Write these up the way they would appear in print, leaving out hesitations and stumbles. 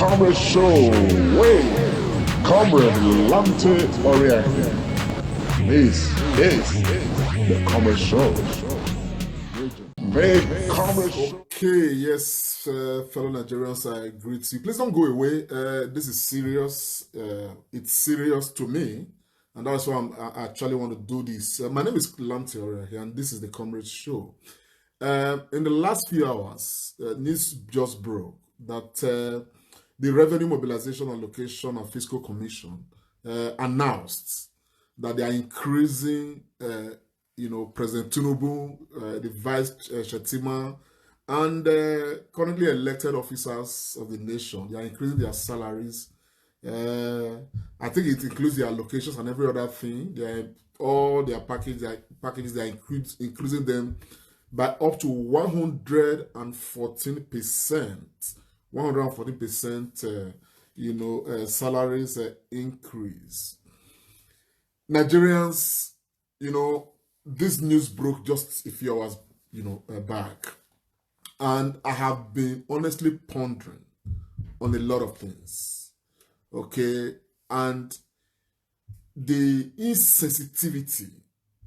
Comrade Show. Wait, Comrade Lante Oriente. This is the Comrade Show. Make Comrade Show. Okay, yes, fellow Nigerians, I greet you. Please don't go away. This is serious. It's serious to me, and that's why I actually want to do this. My name is Lante Oriente, and this is the Comrade Show. In the last few hours, news just broke that the Revenue Mobilization Allocation and Fiscal Commission announced that they are increasing, President Tinubu, the Vice Shettima, and currently elected officers of the nation. They are increasing their salaries. I think it includes their allocations and every other thing. All their packages, they are increasing them by up to 114%. 114%, salaries increase. Nigerians, this news broke just a few hours, back. And I have been honestly pondering on a lot of things, okay? And the insensitivity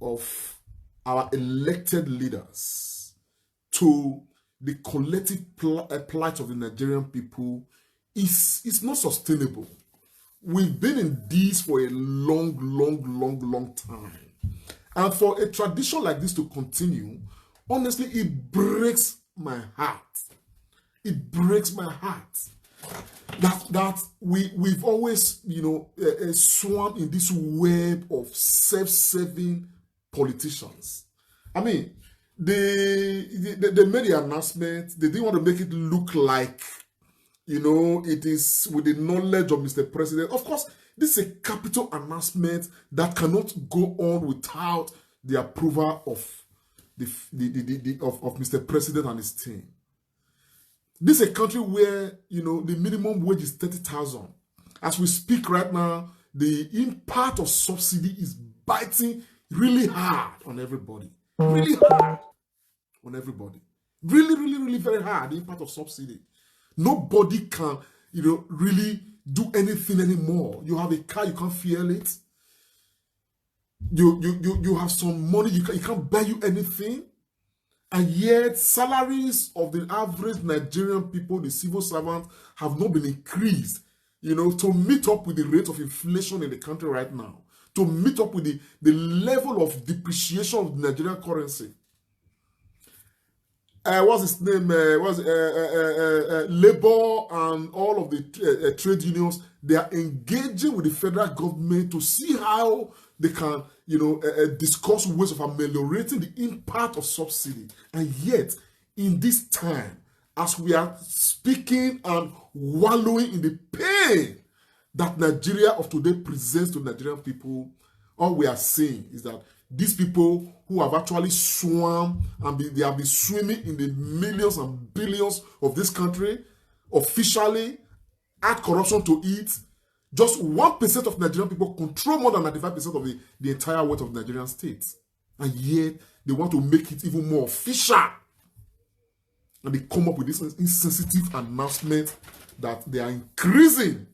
of our elected leaders to the collective plight of the Nigerian people is not sustainable. We've been in this for a long time. And for a tradition like this to continue, honestly, it breaks my heart. It breaks my heart that we've always, swam in this web of self-serving politicians. I mean, they made the announcement. They didn't want to make it look like, it is with the knowledge of Mr. President. Of course, this is a capital announcement that cannot go on without the approval of of Mr. President and his team. This is a country where, the minimum wage is 30,000. As we speak right now, the impact of subsidy is biting really hard on everybody. Really hard on everybody. Really very hard, the impact of subsidy. Nobody can, really do anything anymore. You have a car, you can't fuel it. You have some money, you can't buy you anything. And yet, salaries of the average Nigerian people, the civil servants, have not been increased, to meet up with the rate of inflation in the country right now, to meet up with the level of depreciation of the Nigerian currency. What's his name? Labor and all of the trade unions, they are engaging with the federal government to see how they can, discuss ways of ameliorating the impact of subsidy. And yet, in this time, as we are speaking and wallowing in the pain that Nigeria of today presents to Nigerian people, all we are saying is that these people who have actually swum and they have been swimming in the millions and billions of this country, officially add corruption to it. Just 1% of Nigerian people control more than 95% of the entire wealth of the Nigerian state. And yet, they want to make it even more official. And they come up with this insensitive announcement that they are increasing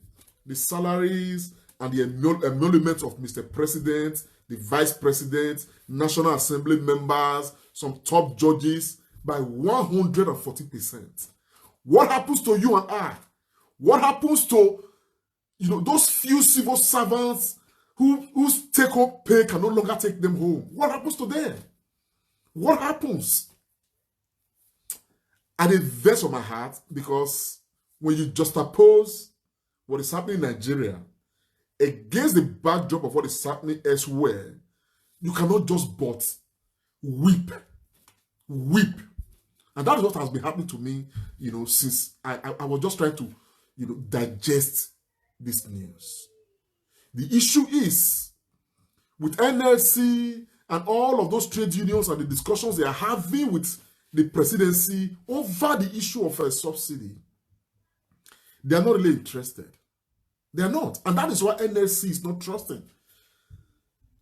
the salaries and the emoluments of Mr. President, the Vice President, National Assembly members, some top judges by 140%. What happens to you and I? What happens to those few civil servants whose take-home pay can no longer take them home? What happens to them? What happens? And it vex on my heart because when you juxtapose what is happening in Nigeria against the backdrop of what is happening elsewhere, you cannot just but weep. And that is what has been happening to me, since I was just trying to, digest this news. The issue is, with NLC and all of those trade unions and the discussions they are having with the presidency over the issue of a subsidy, they are not really interested. They are not. And that is why NLC is not trusting.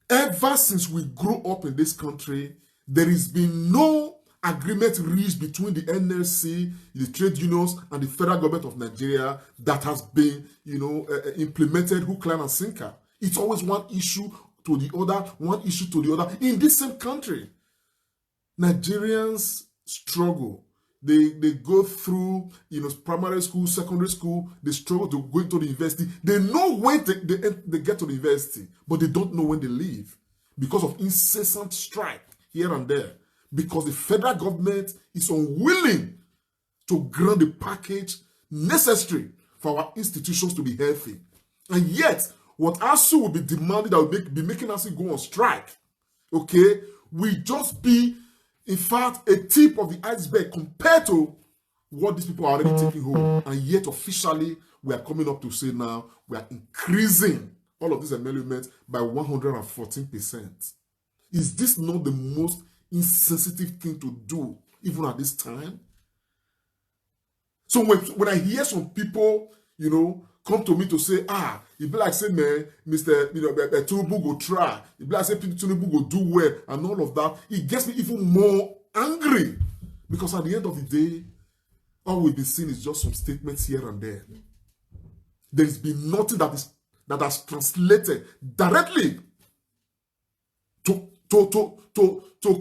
Ever since we grew up in this country, there has been no agreement reached between the NLC, the trade unions, and the federal government of Nigeria that has been, implemented hook, line, and sinker. It's always one issue to the other, one issue to the other in this same country. Nigerians struggle. They go through, primary school, secondary school. They struggle to go into the university. They know when they get to the university, but they don't know when they leave because of incessant strike here and there. Because the federal government is unwilling to grant the package necessary for our institutions to be healthy. And yet, what ASU will be demanding that will be making ASU go on strike, okay, will just be, in fact, a tip of the iceberg compared to what these people are already taking home. And yet, officially, we are coming up to say now, we are increasing all of these emoluments by 114%. Is this not the most insensitive thing to do, even at this time? So when I hear some people, come to me to say, it be like say, man, Mr. Tinubu go try. It be like say Tinubu go do well and all of that. It gets me even more angry because at the end of the day, all we've been seeing is just some statements here and there. There has been nothing that has translated directly to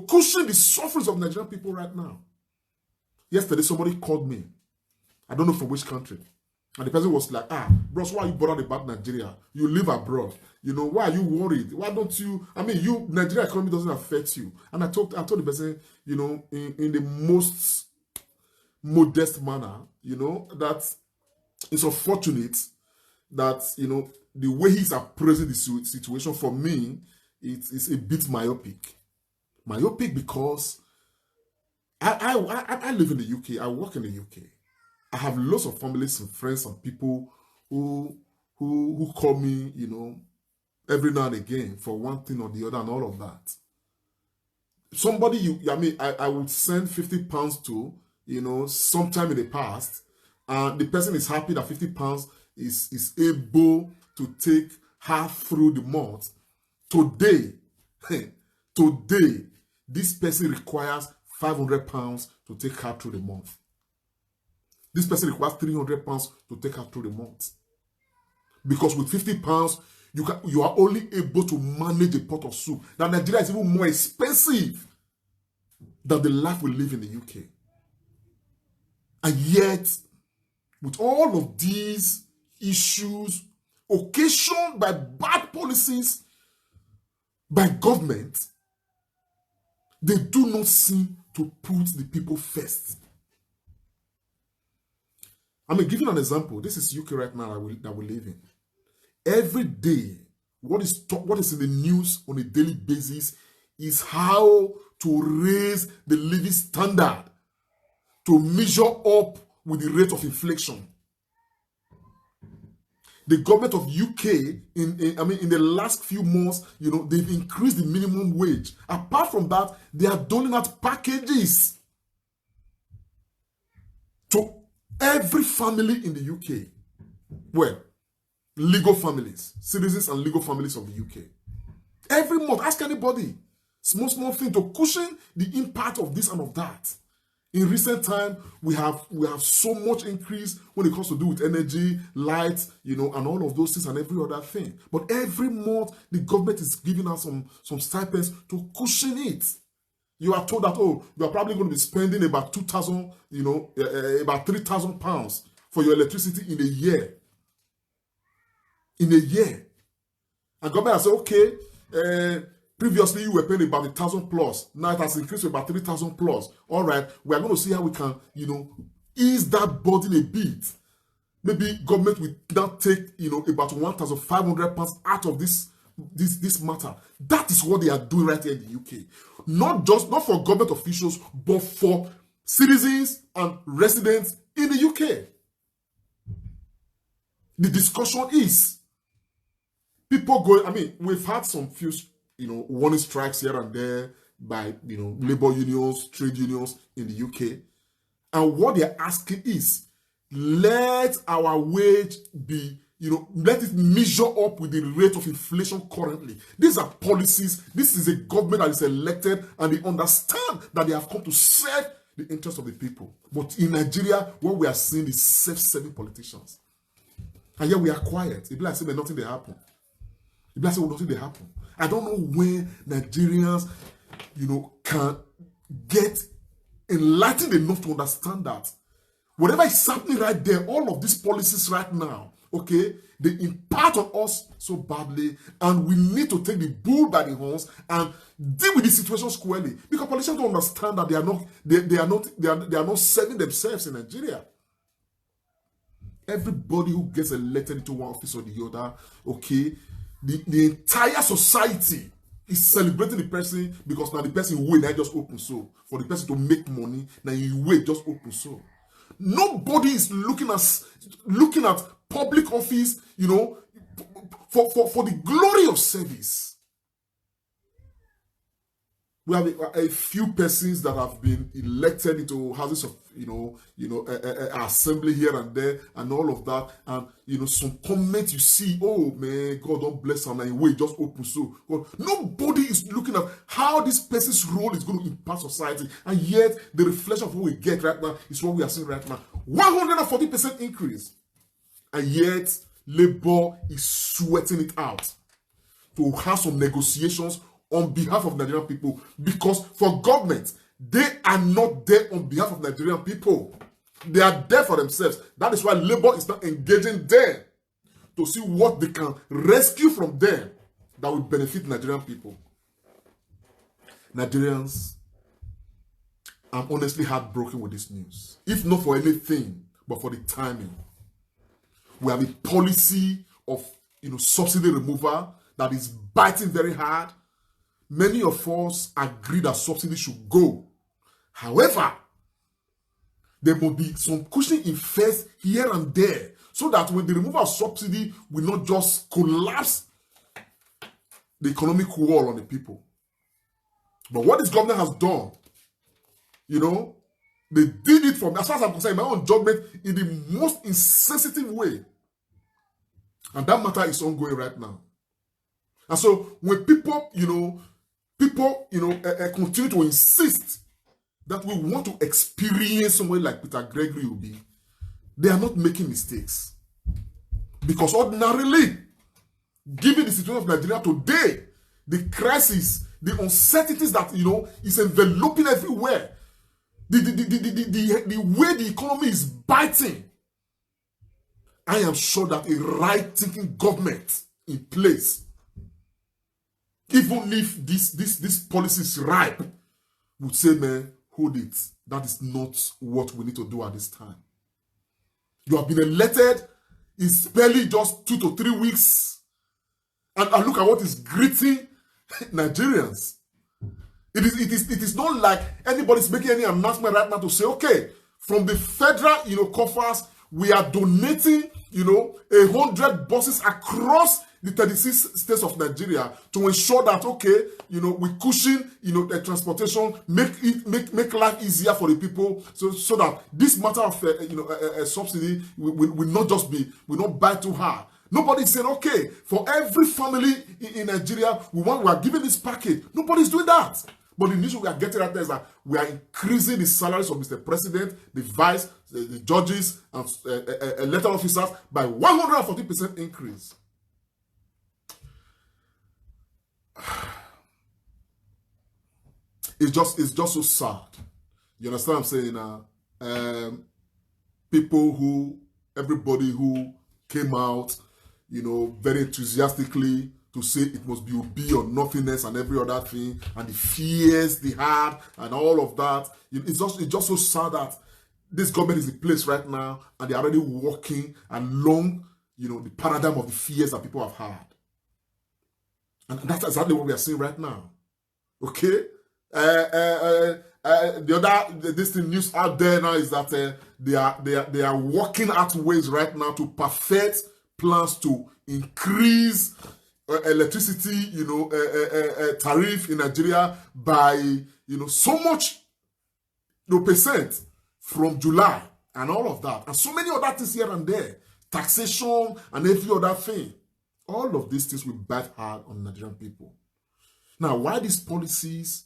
cushion the sufferings of Nigerian people right now. Yesterday, somebody called me. I don't know from which country. And the person was like, bros, why are you bothered about Nigeria? You live abroad. Why are you worried? Why don't you? Nigeria economy doesn't affect you. And I told the person, in the most modest manner, that it's unfortunate that, the way he's appraising the situation for me, it's a bit myopic. Myopic because I live in the UK. I work in the UK. I have lots of families and friends and people who call me, every now and again for one thing or the other and all of that. Somebody I would send £50 to, sometime in the past, and the person is happy that £50 is able to take her through the month. Today, this person requires £500 to take her through the month. This person requires £300 to take her through the month. Because with £50, you are only able to manage a pot of soup. Now, Nigeria is even more expensive than the life we live in the UK. And yet, with all of these issues occasioned by bad policies by government, they do not seem to put the people first. I'm giving an example. This is UK right now that we live in. Every day, what is in the news on a daily basis is how to raise the living standard to measure up with the rate of inflation. The government of UK, in the last few months, they've increased the minimum wage. Apart from that, they are doling out packages to every family in the UK. Well, legal families, citizens and legal families of the UK. Every month, ask anybody, small thing to cushion the impact of this and of that. In recent time, we have so much increase when it comes to do with energy, light, and all of those things and every other thing. But every month, the government is giving us some stipends to cushion it. You are told that, you are probably going to be spending about 2,000, about £3,000 for your electricity in a year. In a year. And government has said, okay, previously you were paying about 1,000 plus. Now it has increased to about 3,000 plus. All right, we are going to see how we can, ease that burden a bit. Maybe government will now take, about £1,500 out of this matter. That is what they are doing right here in the UK. Not for government officials, but for citizens and residents in the UK. The discussion is people going, we've had some few, warning strikes here and there by, labor unions, trade unions in the UK. And what they're asking is, let our wage be, let it measure up with the rate of inflation currently. These are policies. This is a government that is elected, and they understand that they have come to serve the interest of the people. But in Nigeria, what we are seeing is self-serving politicians. And yet we are quiet. If I say nothing they happen. If I say nothing they happen. I don't know when Nigerians, can get enlightened enough to understand that whatever is happening right there, all of these policies right now, okay, they impact on us so badly, and we need to take the bull by the horns and deal with the situation squarely. Because politicians don't understand that they are not serving themselves in Nigeria. Everybody who gets elected into one office or the other, okay, the entire society is celebrating the person, because now the person wait, not just open so. For the person to make money, now you wait, just open so. Nobody is looking at public office, for the glory of service. We have a few persons that have been elected into houses of, assembly here and there and all of that. And, some comments you see, oh man, God don't bless them, and wait, just open so. God, nobody is looking at how this person's role is going to impact society. And yet, the reflection of what we get right now is what we are seeing right now. 140% increase. And yet, Labour is sweating it out to have some negotiations on behalf of Nigerian people, because for government, they are not there on behalf of Nigerian people. They are there for themselves. That is why Labour is not engaging them to see what they can rescue from them that will benefit Nigerian people. Nigerians, I'm honestly heartbroken with this news. If not for anything, but for the timing. We have a policy of subsidy removal that is biting very hard. Many of us agree that subsidy should go. However, there will be some cushioning effects here and there, so that when the removal of subsidy will not just collapse the economic wall on the people. But what this government has done, they did it from, as far as I'm concerned, in my own judgment, in the most insensitive way. And that matter is ongoing right now. And so when people, continue to insist that we want to experience somewhere like Peter Gregory will be, they are not making mistakes. Because ordinarily, given the situation of Nigeria today, the crisis, the uncertainties that, is enveloping everywhere, the way the economy is biting, I am sure that a right-thinking government in place, even if this policy is ripe, would say, man, hold it. That is not what we need to do at this time. You have been elected. It's barely just 2 to 3 weeks. And look at what is greeting Nigerians. It is not like anybody's making any announcement right now to say, okay, from the federal, coffers, we are donating, 100 buses across the 36 states of Nigeria to ensure that, okay, we cushion, the transportation, make life easier for the people, so that this matter of, a subsidy will not bite too hard. Nobody's saying, okay, for every family in Nigeria, we are giving this package. Nobody's doing that. But the news we are getting right there is that we are increasing the salaries of Mr. President, the vice, the judges, and elected officers by 140% increase. It's just so sad. You understand what I'm saying? Everybody who came out, very enthusiastically to say it must be or nothingness and every other thing, and the fears they had and all of that. It's just so sad that this government is in place right now, and they're already walking along, the paradigm of the fears that people have had. And that's exactly what we are seeing right now. Okay? This thing news out there now is that they are working out ways right now to perfect plans to increase electricity, tariff in Nigeria by, so much, percent from July and all of that. And so many other things here and there taxation, and every other thing. All of these things will bite hard on Nigerian people. Now, why these policies,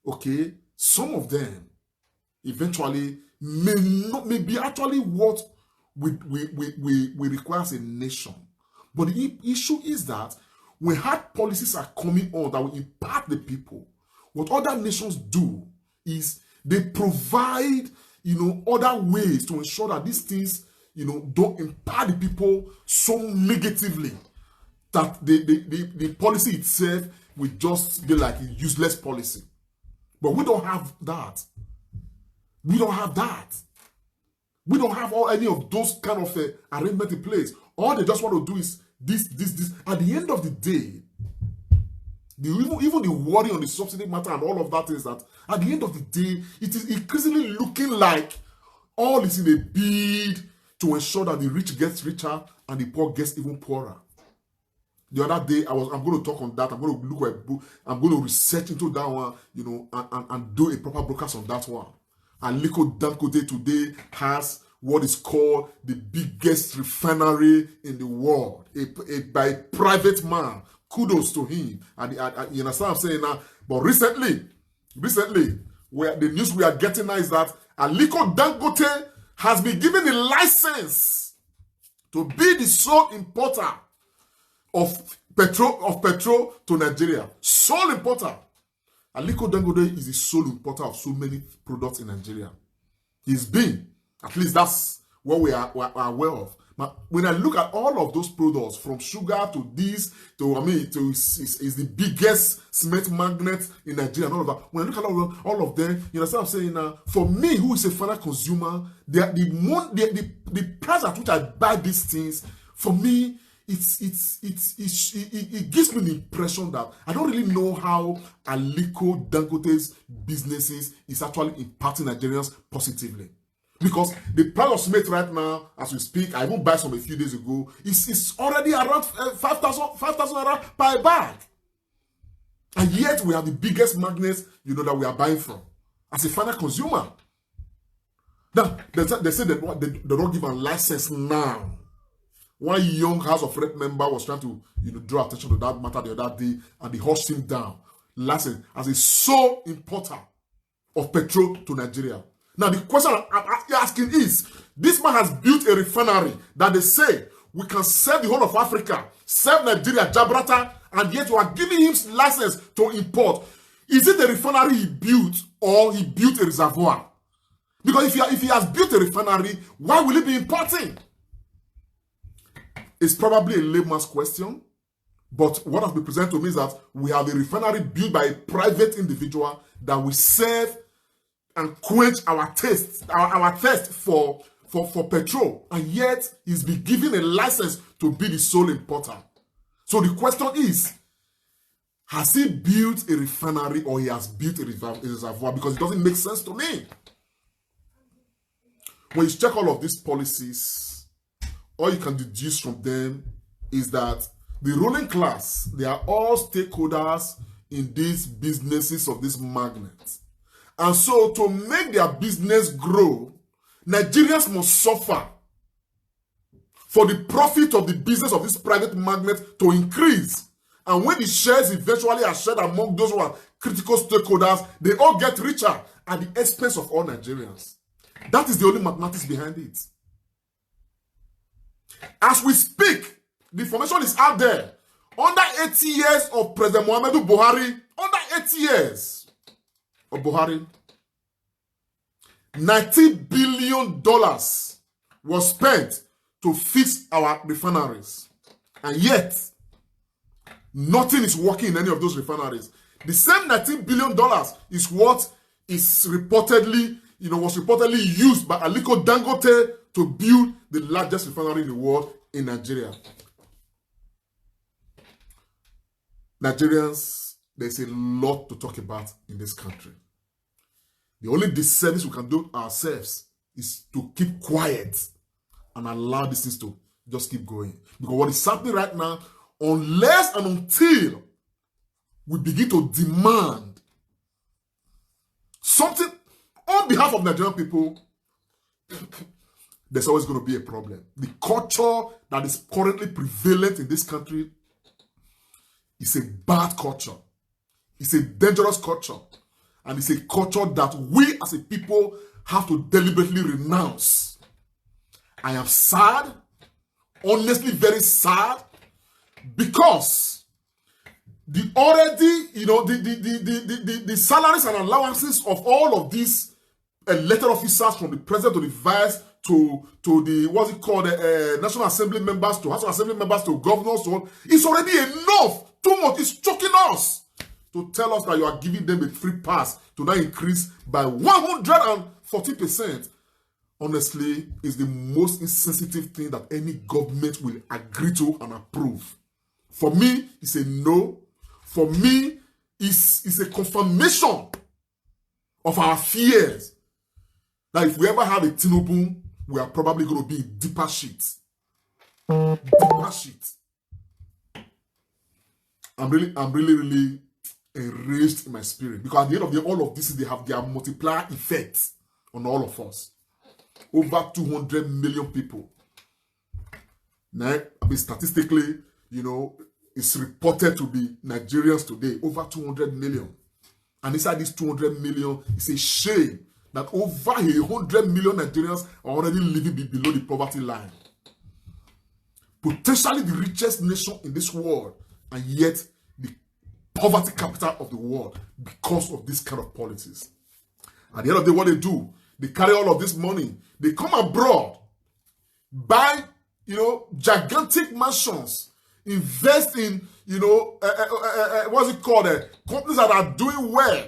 okay, some of them eventually may be actually what we require as a nation. But the issue is that when hard policies are coming on that will impact the people, what other nations do is they provide, other ways to ensure that these things, don't impact the people so negatively that the policy itself will just be like a useless policy. But we don't have that. We don't have that. We don't have any of those kind of arrangement in place. All they just want to do is this. At the end of the day, even the worry on the subsidy matter and all of that is that at the end of the day, it is increasingly looking like all is in a bid to ensure that the rich gets richer and the poor gets even poorer. The other day, I'm going to talk on that. I'm going to look at a book. I'm going to research into that one, and do a proper broadcast on that one. And Aliko Dangote today has what is called the biggest refinery in the world, by a private man. Kudos to him. And you understand what I'm saying now? But recently, where the news we are getting now is that Aliko Dangote has been given a license to be the sole importer of petrol to Nigeria. Sole importer. Aliko Dangote is the sole importer of so many products in Nigeria. He's been, at least that's what we are aware of. But when I look at all of those products, from sugar to this, is the biggest cement magnet in Nigeria and all of that. When I look at all of them, you understand what I'm saying now? For me, who is a final consumer, the price at which I buy these things, for me, it gives me the impression that I don't really know how Aliko Dangote's businesses is actually impacting Nigerians positively. Because the price of cement right now, as we speak, I even buy some a few days ago, it's already around 5,000 per bag. And yet we have the biggest magnets, that we are buying from as a final consumer. Now, they say that they don't give a license now. One young House of Rep member was trying to, draw attention to that matter the other day, and they hushed him down. License as a sole importer of petrol to Nigeria. Now, the question I'm asking is, this man has built a refinery that they say we can serve the whole of Africa, serve Nigeria, Gibraltar, and yet we are giving him license to import. Is it a refinery he built, or he built a reservoir? Because if he has built a refinery, why will he be importing? It's probably a layman's question, but what has been presented to me is that we have a refinery built by a private individual that will serve and quench our thirst for petrol, and yet he's been given a license to be the sole importer. So the question is, has he built a refinery or he has built a reservoir? Because it doesn't make sense to me. When you check all of these policies, all you can deduce from them is that the ruling class, they are all stakeholders in these businesses of these magnets. And so to make their business grow, Nigerians must suffer for the profit of the business of this private magnet to increase. And when the shares eventually are shared among those who are critical stakeholders, they all get richer at the expense of all Nigerians. That is the only mathematics behind it. As we speak, the information is out there. Under 80 years of President Muhammadu Buhari, under 80 years of Buhari, $90 billion was spent to fix our refineries. And yet, nothing is working in any of those refineries. The same $19 billion is what is reportedly, was reportedly used by Aliko Dangote to build the largest refinery in the world in Nigeria. Nigerians, there's a lot to talk about in this country. The only disservice we can do ourselves is to keep quiet and allow these things to just keep going. Because what is happening right now, unless and until we begin to demand something on behalf of Nigerian people, there's always going to be a problem. The culture that is currently prevalent in this country is a bad culture. It's a dangerous culture. And it's a culture that we as a people have to deliberately renounce. I am sad, honestly very sad, because the salaries and allowances of all of these elected officers, from the president to the vice to the National Assembly members, to House Assembly members, to governors, so on, it's already enough. Too much is choking us to tell us that you are giving them a free pass to now increase by 140%. Honestly, is the most insensitive thing that any government will agree to and approve. For me, it's a no. For me, it's a confirmation of our fears that if we ever have a Tinubu, we are probably going to be in deeper shit. Deeper shit. I'm really enraged in my spirit, because at the end of all of this, they have their multiplier effects on all of us. Over 200 million people. Now, statistically, it's reported to be Nigerians today, over 200 million. And inside these 200 million, it's a shame that over 100 million Nigerians are already living below the poverty line. Potentially the richest nation in this world, and yet the poverty capital of the world, because of this kind of policies. At the end of the day, what they do, they carry all of this money, they come abroad, buy, gigantic mansions, invest in, companies that are doing well.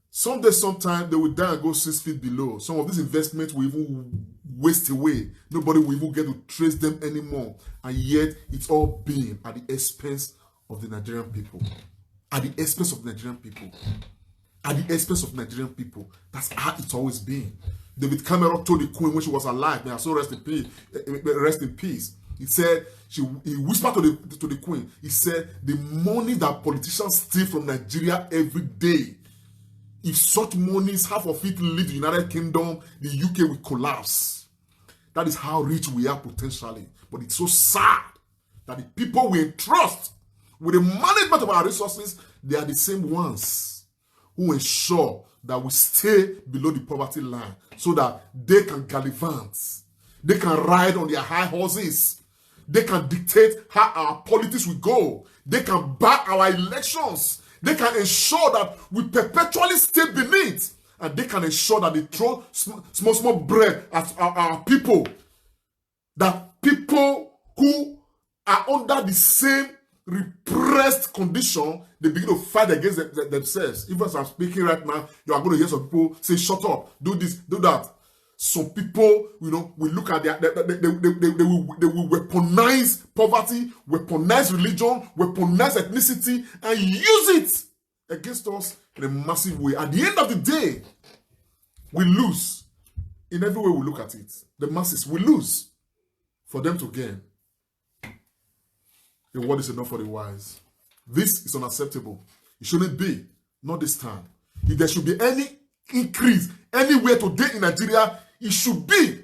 Sometime they will die and go 6 feet below. Some of these investments will even waste away. Nobody will even get to trace them anymore. And yet, it's all being at the expense of the Nigerian people. At the expense of the Nigerian people. At the expense of Nigerian people. That's how it's always been. David Cameron told the Queen when she was alive, may her soul rest in peace. He said, he whispered to the Queen, he said, the money that politicians steal from Nigeria every day, if such monies, half of it leave the United Kingdom, the UK will collapse. That is how rich we are potentially. But it's so sad that the people we entrust with the management of our resources, they are the same ones who ensure that we stay below the poverty line so that they can gallivant. They can ride on their high horses. They can dictate how our politics will go. They can back our elections. They can ensure that we perpetually stay beneath. And they can ensure that they throw small bread at our people. That people who are under the same repressed condition, they begin to fight against themselves. Even as I'm speaking right now, you are going to hear some people say, shut up, do this, do that. Some people, will look at they will weaponize poverty, weaponize religion, weaponize ethnicity, and use it against us in a massive way. At the end of the day, we lose. In every way we look at it, the masses will lose for them to gain. The word is enough for the wise. This is unacceptable. It shouldn't be. Not this time. If there should be any increase anywhere today in Nigeria, it should be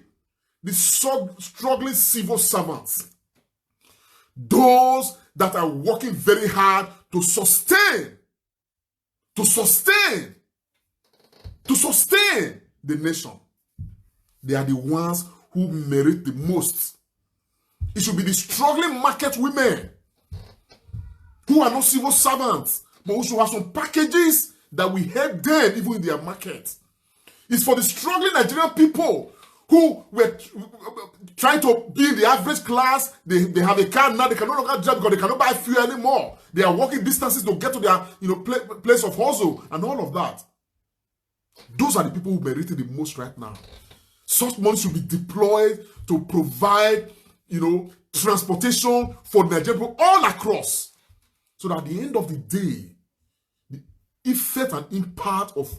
the struggling civil servants. Those that are working very hard to sustain the nation. They are the ones who merit the most. It should be the struggling market women who are not civil servants, but who should have some packages that will help them even in their market. It's for the struggling Nigerian people who were trying to be in the average class. They have a car now, they can no longer drive because they cannot buy fuel anymore. They are walking distances to get to their place of hustle and all of that. Those are the people who merited the most right now. Such money should be deployed to provide, transportation for Nigerian people all across. So that at the end of the day, the effect and impact of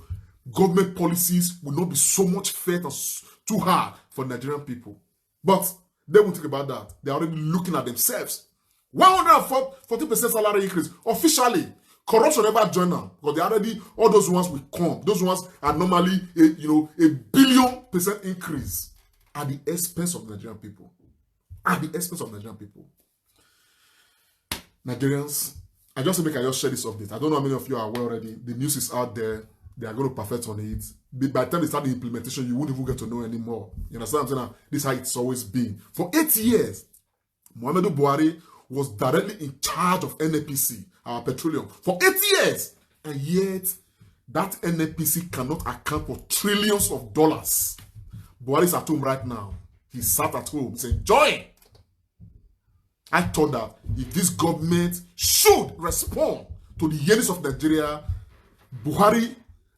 government policies will not be so much felt and too hard for Nigerian people. But they won't think about that. They're already looking at themselves. 140% salary increase. Officially, corruption never join them. Because they already, all those ones will come. Those ones are normally, a billion% increase. at the expense of Nigerian people. At the expense of Nigerian people. Nigerians, I just share this update. I don't know how many of you are aware already. The news is out there. They are going to perfect on it. By the time they start the implementation, you won't even get to know anymore. You understand what I'm saying? This is how it's always been. For 8 years, Muhammadu Buhari was directly in charge of NNPC, our petroleum, for 8 years. And yet, that NNPC cannot account for trillions of dollars. Buhari is at home right now. He sat at home. He's enjoying. I thought that if this government should respond to the yearnings of Nigeria, Buhari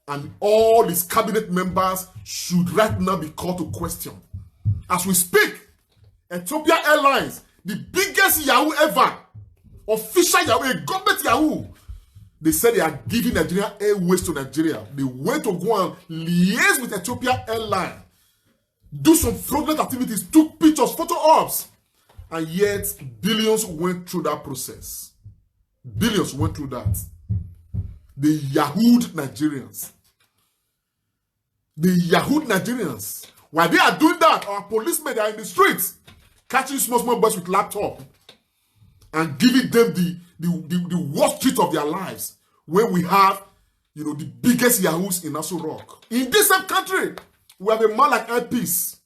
and all his cabinet members should right now be called to question. As we speak, Ethiopia Airlines, the biggest Yahoo ever, official Yahoo, a government Yahoo, they said they are giving Nigeria Airways to Nigeria. They went to go and liaise with Ethiopia Airlines, do some fraudulent activities, took pictures, photo ops, and yet billions went through that process. Billions went through that. They Yahooed Nigerians. They Yahooed Nigerians. While they are doing that, our policemen are in the streets, catching small boys with laptop and giving them the worst treat of their lives. When we have, the biggest Yahoos in Aso Rock. In this same country, we have a man like Peace.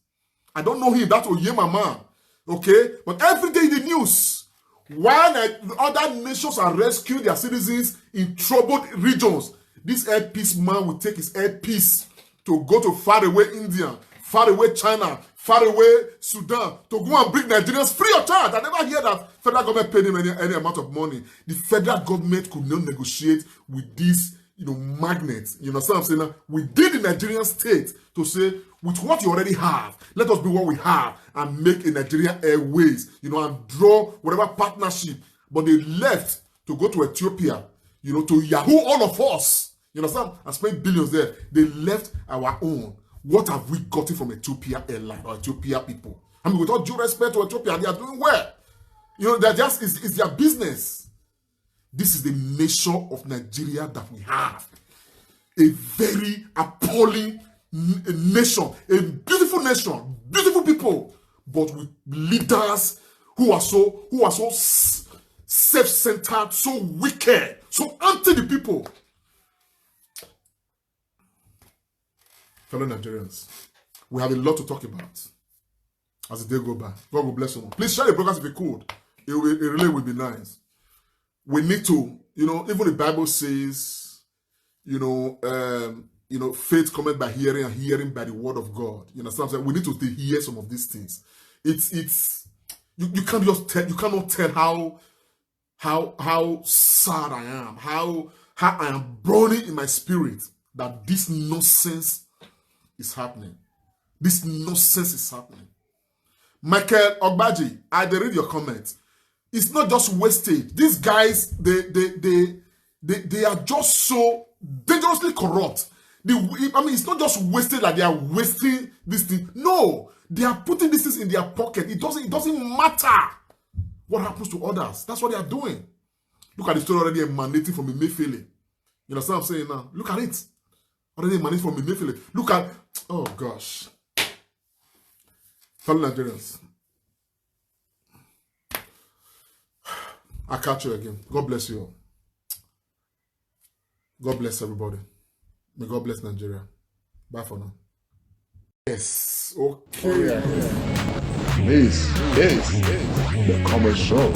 I don't know him, that's Oyema man. Okay? But every day in the news, while other nations are rescuing their citizens in troubled regions, this Peace man will take his Peace to go to faraway India, faraway China, faraway Sudan, to go and bring Nigerians free of charge. I never hear that federal government paid him any amount of money. The federal government could not negotiate with these, magnets. You know what I'm saying? Now, we did the Nigerian state to say, with what you already have, let us do what we have and make a Nigerian Airways, and draw whatever partnership. But they left to go to Ethiopia, to Yahoo all of us. You understand? And spend billions there. They left our own. What have we gotten from Ethiopia Airline or Ethiopia people? I mean, with all due respect to Ethiopia, they are doing well. They're just, it's their business. This is the nation of Nigeria that we have. A very appalling nation, a beautiful nation, beautiful people, but with leaders who are so self-centered, so wicked, so anti the people. Fellow Nigerians, we have a lot to talk about as the day go by. God will bless you. Please share the broadcast if you could. It really will be nice. We need to, even the Bible says, faith cometh by hearing and hearing by the word of God. You understand what I'm saying? We need to hear some of these things. You can't just tell, you cannot tell how sad I am, how I am burning in my spirit that this nonsense is happening. This nonsense is happening. Michael Ogbaji, I read your comments. It's not just wasted. These guys, they are just so dangerously corrupt. It's not just wasted like they are wasting this thing. No, they are putting these things in their pocket. It doesn't matter what happens to others. That's what they are doing. Look at the story already emanating from Emefiele. You understand what I'm saying now? Look at it. Already emanating from Emefiele. Look at, oh gosh. Fellow Nigerians. I'll catch you again. God bless you all. God bless everybody. May God bless Nigeria. Bye for now. Yes. Okay. This is the commercial.